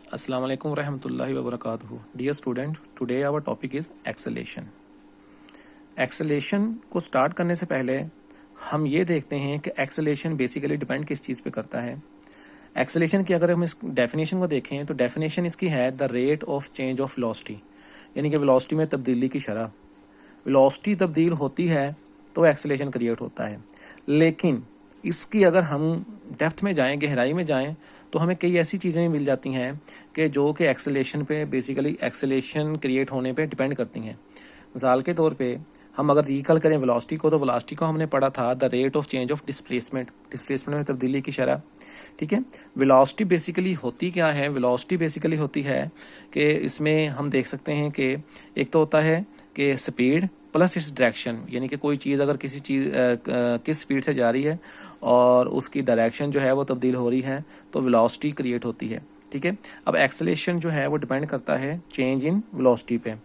Assalamu alaikum warahmatullahi wabarakatuh. Dear student, today our topic is acceleration. Acceleration को start करने से पहले हम ये देखते हैं कि एक्सेलेशन बेसिकली डिपेंड किस चीज़ पे करता है। एक्सेलेशन की अगर हम इस डेफिनेशन को देखें तो डेफिनेशन इसकी है the rate of change of velocity, यानी कि वेलोसिटी में तब्दीली की शरह। वेलोसिटी तब्दील होती है तो एक्सेलेशन क्रिएट होता है, लेकिन इसकी अगर हम डेप्थ में जाएं, गहराई में जाएं, तो हमें कई ऐसी चीज़ें भी मिल जाती हैं कि जो कि एक्सेलेशन पे बेसिकली एक्सेलेशन क्रिएट होने पे डिपेंड करती हैं। मिसाल के तौर पे हम अगर रिकल करें वेलोसिटी को, तो वेलोसिटी को हमने पढ़ा था the rate of change of displacement, displacement में तब्दीली की शरह। ठीक है, वेलोसिटी बेसिकली होती क्या है? वेलोसिटी बेसिकली होती है कि इसमें हम देख सकते हैं कि एक तो होता है कि स्पीड प्लस इट्स डायरेक्शन, यानी कि कोई चीज़ अगर किसी चीज़ किस स्पीड से जा रही है और उसकी डायरेक्शन जो है वो तब्दील हो रही है तो वेलोसिटी क्रिएट होती है। ठीक है, अब एक्सेलेरेशन जो है वो डिपेंड करता है चेंज इन वेलोसिटी पे।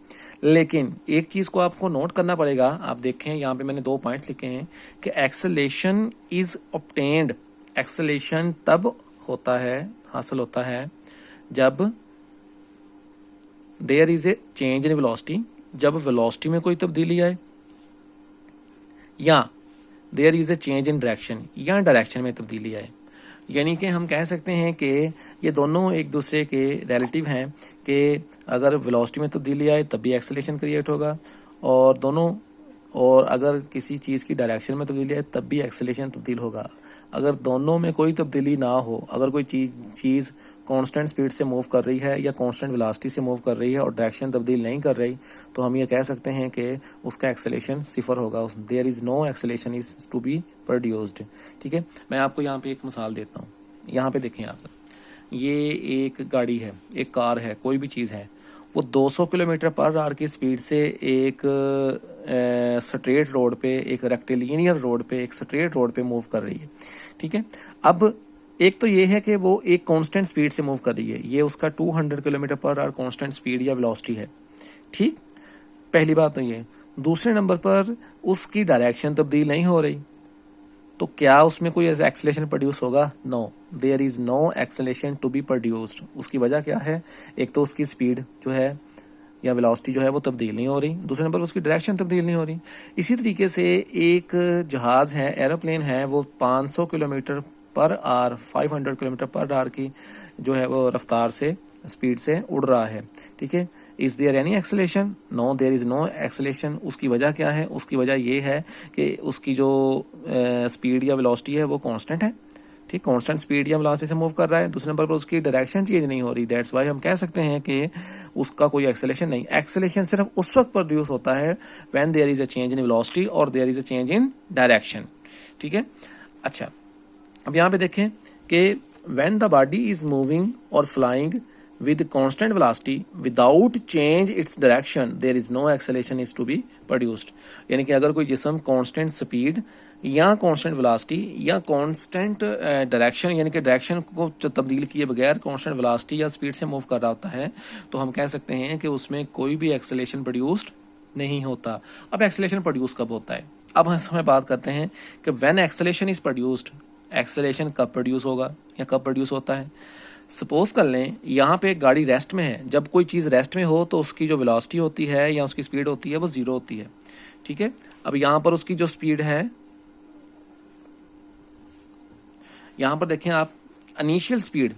लेकिन एक चीज़ को आपको नोट करना पड़ेगा, आप देखें यहाँ पे मैंने 2 पॉइंट्स लिखे हैं कि एक्सेलेरेशन इज ऑब्टेन्ड, एक्सेलेरेशन तब होता है, हासिल होता है जब there is a change in velocity, जब वेलोसिटी में कोई तब्दीली आए, या there is a change in direction, या डायरेक्शन में तब्दीली आए। यानी कि हम कह सकते हैं कि ये दोनों एक दूसरे के रिलेटिव हैं कि अगर वेलोसिटी में तब्दीली आए तब भी एक्सेलेरेशन क्रिएट होगा, और दोनों, और अगर किसी चीज़ की डायरेक्शन में तब्दीली आए तब भी एक्सेलेरेशन तब्दील होगा। अगर दोनों में कोई तब्दीली ना हो, अगर कोई चीज़ कांस्टेंट स्पीड से मूव कर रही है या कांस्टेंट वेलोसिटी से मूव कर रही है और डायरेक्शन तब्दील नहीं कर रही, तो हम ये कह सकते हैं कि उसका एक्सेलेरेशन सिफर होगा, there is no acceleration is to be produced. ठीक है, मैं आपको यहाँ पे एक मिसाल देता हूँ। यहाँ पे देखें आप, ये एक गाड़ी है, एक कार है, कोई भी चीज़ है, वो 200 किलोमीटर पर आवर की स्पीड से एक स्ट्रेट रोड पे, एक रेक्टिलिनियर रोड पे, एक स्ट्रेट रोड पे मूव कर रही है। ठीक है, अब एक तो ये है कि वो एक कांस्टेंट स्पीड से मूव कर रही है, ये उसका 200 kilometre per hour constant speed या वेलोसिटी है। ठीक, पहली बात तो ये। दूसरे नंबर पर उसकी डायरेक्शन तब्दील नहीं हो रही, तो क्या उसमें कोई एक्सेलेरेशन प्रोड्यूस होगा? No, there is no acceleration to be produced. उसकी वजह क्या है? एक तो उसकी स्पीड जो है या वेलोसिटी जो है वो तब्दील नहीं हो रही, दूसरे नंबर पर उसकी डायरेक्शन तब्दील नहीं हो रही। इसी तरीके से एक जहाज है, एरोप्लेन है, वो 500 kilometre per hour, 500 kilometre per hour की जो है वो रफ्तार से, स्पीड से उड़ रहा है। ठीक है, is there any acceleration? No, there is no acceleration. उसकी वजह क्या है? उसकी वजह ये है कि उसकी जो स्पीड या वेलोसिटी है वो कांस्टेंट है। ठीक, कांस्टेंट स्पीड या वेलोसिटी से मूव कर रहा है, दूसरे नंबर पर उसकी डायरेक्शन चेंज नहीं हो रही। दैट्स वाई हम कह सकते हैं कि उसका कोई एक्सेलेरेशन नहीं। एक्सेलेरेशन सिर्फ उस वक्त प्रोड्यूस होता है when there is a change in velocity और there is a change in direction. ठीक है, अच्छा, अब यहाँ पे देखें कि when the body is moving or flying with constant velocity without change its direction, there is no acceleration is to be produced। यानी कि अगर कोई जिस्म कांस्टेंट स्पीड या कांस्टेंट वेलोसिटी या कांस्टेंट डायरेक्शन, यानी कि डायरेक्शन को तब्दील किए बगैर कांस्टेंट वेलोसिटी या स्पीड से मूव कर रहा होता है, तो हम कह सकते हैं कि उसमें कोई भी एक्सेलेरेशन प्रोड्यूस्ड नहीं होता। अब एक्सेलेरेशन प्रोड्यूस कब होता है? अब हम बात करते हैं कि when acceleration is produced, acceleration कब प्रोड्यूस होगा या कब प्रोड्यूस होता है? सपोज कर लें यहाँ पे एक गाड़ी रेस्ट में है, जब कोई चीज़ रेस्ट में हो तो उसकी जो वेलोसिटी होती है या उसकी स्पीड होती है वो 0 होती है। ठीक है, अब यहाँ पर उसकी जो स्पीड है, यहाँ पर देखें आप, इनिशियल स्पीड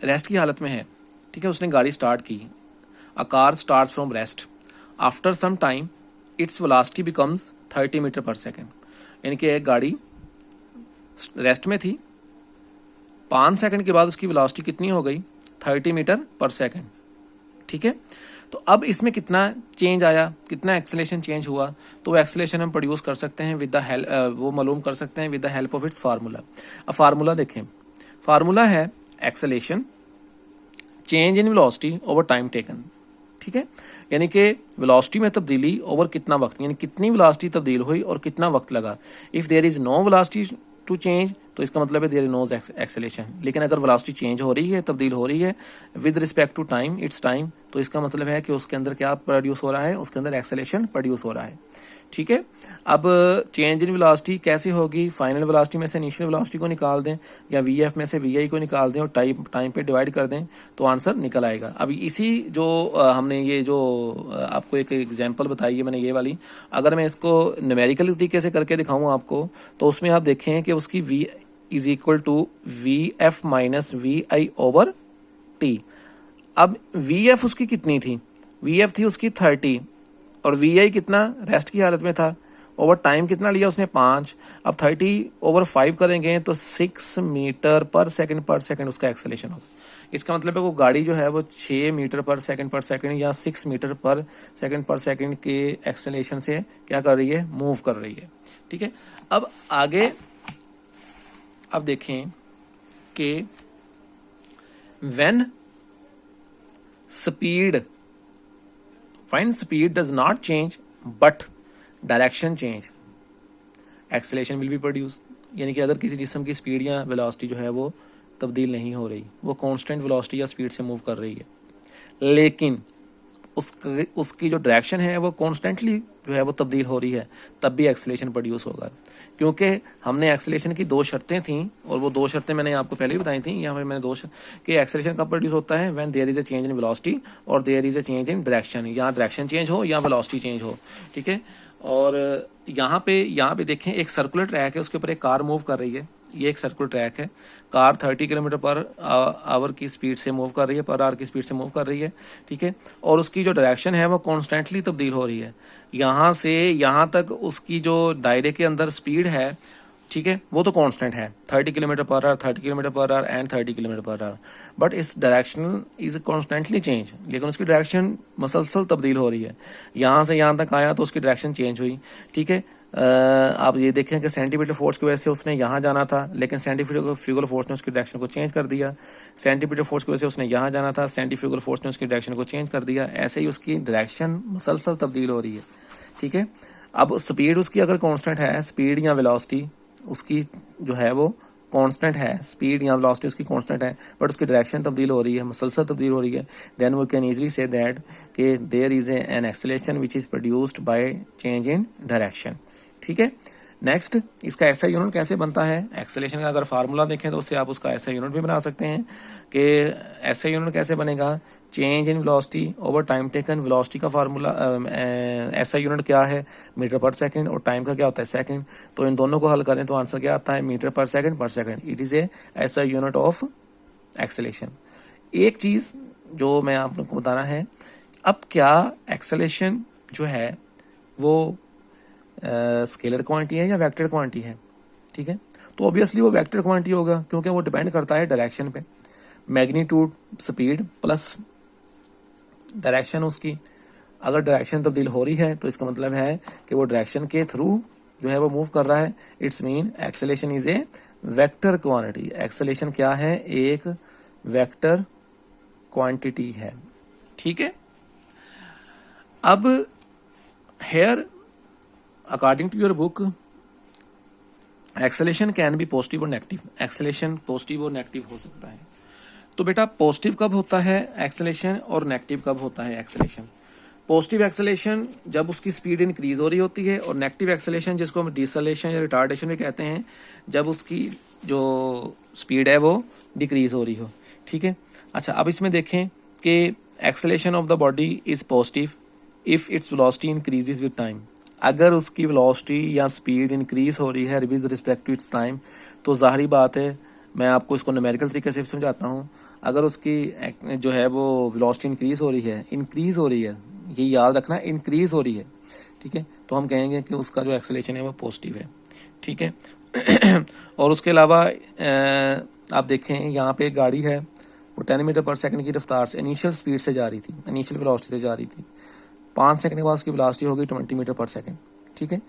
रेस्ट की हालत में है। ठीक है, उसने गाड़ी स्टार्ट की, a car starts from rest, after some time its velocity becomes 30 metre per second. यानी कि एक गाड़ी रेस्ट में थी, 5 सेकंड के बाद उसकी वेलोसिटी कितनी हो गई? 30 मीटर पर सेकंड। ठीक है, तो अब इसमें कितना चेंज आया, कितना एक्सेलेरेशन चेंज हुआ? तो एक्सेलेरेशन हम प्रोड्यूस कर सकते हैं विद द हेल्प, वो मालूम कर सकते हैं with the help of its formula. अब फार्मूला देखें, फार्मूला है acceleration change in velocity over time taken. ठीक है, यानी कि वेलोसिटी में तब्दीली ओवर कितना वक्त, यानी कितनी वेलोसिटी तब्दील हुई और कितना वक्त लगा। If there is no velocity to change, तो इसका मतलब है देयर इज नो एक्सेलेरेशन। लेकिन अगर वेलोसिटी चेंज हो रही है, तब्दील हो रही है with respect to time, its time, तो इसका मतलब है कि उसके अंदर क्या प्रोड्यूस हो रहा है? उसके अंदर एक्सेलेरेशन प्रोड्यूस हो रहा है। ठीक है। अब चेंज इन वेलोसिटी कैसे होगी, फाइनल वेलोसिटी में से इनिशियल वेलोसिटी को निकाल दें या वीएफ में से वीआई को निकाल दें और टाइम पे डिवाइड कर दें तो आंसर निकल आएगा। अभी इसी जो हमने ये जो आपको एक एग्जांपल बताई है मैंने ये वाली, अगर मैं इसको न्यूमेरिकल तरीके से करके दिखाऊं आपको, तो उसमें आप देखें कि उसकी v is equal to v f minus v i over t. अब वी एफ उसकी कितनी थी, वी एफ थी उसकी 30 और वी आई कितना रेस्ट की हालत में था, ओवर टाइम कितना लिया उसने 5। अब 30 ओवर 5 करेंगे तो 6 मीटर पर सेकंड उसका एक्सेलेरेशन होगा। इसका मतलब है वो गाड़ी जो है वो 6 मीटर पर सेकंड या 6 मीटर पर सेकंड के एक्सेलेरेशन से क्या कर रही है, मूव कर रही है। ठीक है। अब आगे अब देखें कि when speed does not change but direction change, acceleration will be produce. यानी कि अगर किसी जिस्म की स्पीड या वेलोसिटी जो है वो तब्दील नहीं हो रही, वो कांस्टेंट वेलोसिटी या स्पीड से मूव कर रही है, लेकिन उसकी जो डायरेक्शन है वो कॉन्स्टेंटली जो है वो तब्दील हो रही है, तब भी एक्सेलेरेशन प्रोड्यूस होगा। क्योंकि हमने एक्सेलेरेशन की 2 शर्तें थी और वो 2 शर्तें मैंने आपको पहले ही बताई थी। यहाँ पे मैंने 2 कि एक्सेलेरेशन कब प्रोड्यूस होता है, when there is a change in velocity और there is a change in direction, या डायरेक्शन चेंज हो या वेलोसिटी चेंज हो। ठीक है। और यहाँ पे देखें एक सर्कुलर ट्रैक है, उसके ऊपर एक कार मूव कर रही है। ये एक सर्कुलर ट्रैक है, कार 30 किलोमीटर पर आवर की स्पीड से मूव कर रही है, पर आवर की स्पीड से मूव कर रही है। ठीक है। और उसकी जो डायरेक्शन है वो कॉन्स्टेंटली तब्दील हो रही है, यहाँ से यहाँ तक उसकी जो दायरे के अंदर स्पीड है, ठीक है, वो तो कांस्टेंट है 30 kilometre per hour, 30 kilometre per hour and 30 kilometre per hour, but इस डायरेक्शन इज कॉन्स्टेंटली चेंज, लेकिन उसकी डायरेक्शन मसलसल तब्दील हो रही है। यहाँ से यहाँ तक आया तो उसकी डायरेक्शन चेंज हुई। ठीक है। आप ये देखें कि सेंटीमीटर फोर्स की वजह से उसने यहाँ जाना था, लेकिन सेंटीफ्यूगल फोर्स ने उसकी डायरेक्शन को चेंज कर दिया। सेंटीमीटर फोर्स की वजह से उसने यहाँ जाना था, सेंटीफ्यूगल फोर्स ने उसकी डायरेक्शन को चेंज कर दिया। ऐसे ही उसकी डायरेक्शन मसलसल तब्दील हो रही है। ठीक है। अब स्पीड उसकी अगर कांस्टेंट है, स्पीड या वेलोसिटी उसकी जो है वो कांस्टेंट है, स्पीड या वेलोसिटी उसकी कांस्टेंट है, बट उसकी डायरेक्शन तब्दील हो रही है, मसलसल तब्दील हो रही है, then we can easily see that कि there is an acceleration which is produced by change in direction. ठीक है। नेक्स्ट, इसका ऐसा यूनिट कैसे बनता है, एक्सेलेरेशन का अगर फार्मूला देखें तो उससे आप उसका ऐसा यूनिट भी बना सकते हैं कि ऐसा यूनिट कैसे बनेगा, change in velocity over time taken. Velocity का फार्मूला ऐसा यूनिट क्या है, मीटर पर सेकंड, और टाइम का क्या होता है, सेकंड। तो इन दोनों को हल करें तो आंसर क्या आता है, metre per second. It is a ऐसा यूनिट ऑफ एक्सेलेरेशन। एक चीज जो मैं आप लोग को बताना है, अब क्या एक्सेलेरेशन जो है वो स्केलर क्वांटिटी है या वेक्टर क्वांटिटी है। ठीक है। तो ऑब्वियसली वो वेक्टर क्वांटिटी होगा, क्योंकि वो डिपेंड करता है डायरेक्शन पे। मैग्नीट्यूड स्पीड प्लस डायरेक्शन उसकी, अगर डायरेक्शन तब्दील हो रही है तो इसका मतलब है कि वो डायरेक्शन के थ्रू जो है वो मूव कर रहा है। Its mean acceleration is a vector quantity. Acceleration क्या है, एक वेक्टर क्वांटिटी है। ठीक है। अब here according to your book acceleration can be positive और नेगेटिव। एक्सेलेरेशन पॉजिटिव और नेगेटिव हो सकता है। तो बेटा पॉजिटिव कब होता है एक्सेलेरेशन और नेगेटिव कब होता है एक्सेलेरेशन। पॉजिटिव एक्सेलेरेशन जब उसकी स्पीड इंक्रीज हो रही होती है, और नेगेटिव एक्सेलेरेशन जिसको हम डिसेलेरेशन या रिटार्डेशन भी कहते हैं, जब उसकी जो स्पीड है वो डिक्रीज हो रही हो। ठीक है। अच्छा, अब इसमें देखें कि acceleration of the body is positive if its velocity increases with time. अगर उसकी वेलोसिटी या स्पीड इंक्रीज हो रही है with respect to its time, तो जाहिर बात है, मैं आपको इसको न्यूमेरिकल तरीके से समझाता हूँ। अगर उसकी जो है वो वेलोसिटी इंक्रीज हो रही है, ये याद रखना, इंक्रीज हो रही है। ठीक है। तो हम कहेंगे कि उसका जो एक्सेलेरेशन है वो पॉजिटिव है। ठीक है। और उसके अलावा आप देखें यहाँ पे एक गाड़ी है, वो 10 मीटर पर सेकंड की रफ्तार से इनिशियल स्पीड से जा रही थी, इनिशियल वेलोसिटी से जा रही थी। 5 सेकंड के बाद उसकी वेलोसिटी हो गई 20 मीटर पर सेकंड। ठीक है।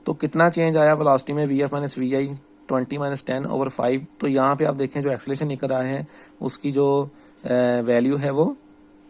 तो कितना चेंज आया वेलोसिटी में, v f minus v i 20 minus 10 over 5। तो यहाँ पे आप देखें जो एक्सेलेरेशन निकल रहा है उसकी जो वैल्यू है वो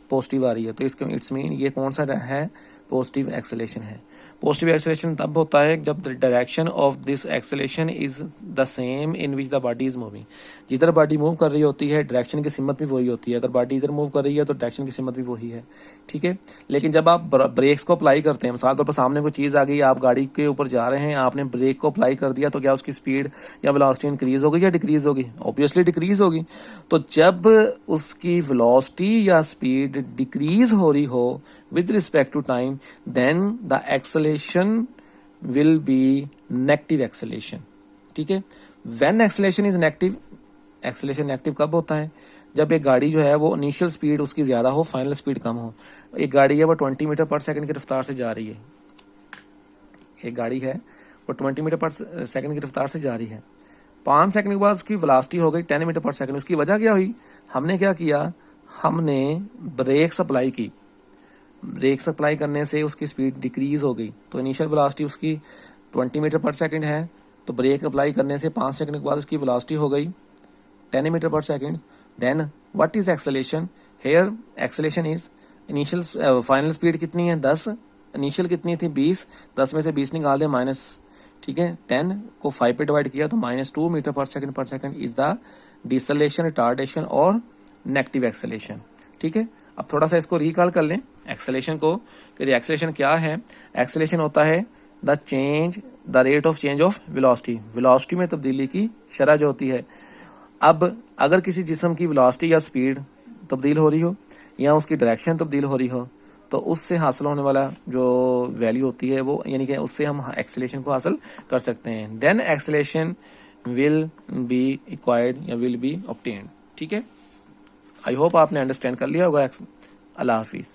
पॉजिटिव आ रही है। तो इसका इट्स मीन ये कौन सा है, पॉजिटिव एक्सेलेरेशन है। पॉजिटिव एक्सेलरेशन तब होता है जब the direction of this acceleration is the same in which the body is moving. जिधर बॉडी मूव कर रही होती है डायरेक्शन की सिमत भी वही होती है। अगर बॉडी इधर मूव कर रही है तो डायरेक्शन की सिमत भी वही है, ठीक है। लेकिन जब आप ब्रेक्स को अप्लाई करते हैं, मिसाल तौर पर सामने कोई चीज़ आ गई, आप गाड़ी के ऊपर जा रहे हैं, आपने ब्रेक को अप्लाई कर दिया, तो क्या उसकी स्पीड या वेलोसिटी इंक्रीज होगी या डिक्रीज होगी? ऑब्वियसली डिक्रीज होगी। तो जब उसकी वेलोसिटी या स्पीड डिक्रीज हो रही हो with respect to time, then the acceleration will be negative acceleration, ठीक है। when acceleration is negative, acceleration negative कब होता है? जब एक गाड़ी जो है वो इनिशियल स्पीड उसकी ज़्यादा हो, फाइनल स्पीड कम हो। एक गाड़ी है वो 20 मीटर पर सेकंड की रफ्तार से जा रही है, एक गाड़ी है वो 20 मीटर पर सेकंड की रफ्तार से जा रही है, 5 सेकंड के बाद उसकी वेलोसिटी हो गई 10 मीटर पर सेकंड। उसकी वजह क्या हुई? हमने क्या किया? हमने ब्रेक्स अप्लाई की। ब्रेक अप्लाई करने से उसकी स्पीड डिक्रीज हो गई। तो इनिशियल वेलोसिटी उसकी 20 मीटर पर सेकंड है, तो ब्रेक अप्लाई करने से 5 सेकंड के बाद उसकी वेलोसिटी हो गई 10 metre per second. Then what is acceleration? Here acceleration is initial final speed कितनी है? 10। इनिशियल कितनी थी? 20। 10 में से 20 निकाल दे माइनस, ठीक है, 10 को 5 पे डिवाइड किया तो -2 metre per second is the डिसेलेरेशन, retardation और नेगेटिव एक्सेलरेशन, ठीक है। अब थोड़ा सा इसको रिकॉल कर लें एक्सेलरेशन को, कि एक्सेलरेशन क्या है। एक्सेलरेशन होता है the rate of change of velocity, velocity में तब्दीली की शरह जो होती है। अब अगर किसी जिस्म की वेलोसिटी या स्पीड तब्दील हो रही हो या उसकी डायरेक्शन तब्दील हो रही हो, तो उससे हासिल होने वाला जो वैल्यू होती है वो, यानी कि उससे हम एक्सेलरेशन को हासिल कर सकते हैं। Then acceleration will be acquired या विल बी ऑब्टेन्ड, ठीक है। आई होप आपने अंडरस्टैंड कर लिया होगा। अल्लाह हाफिज़।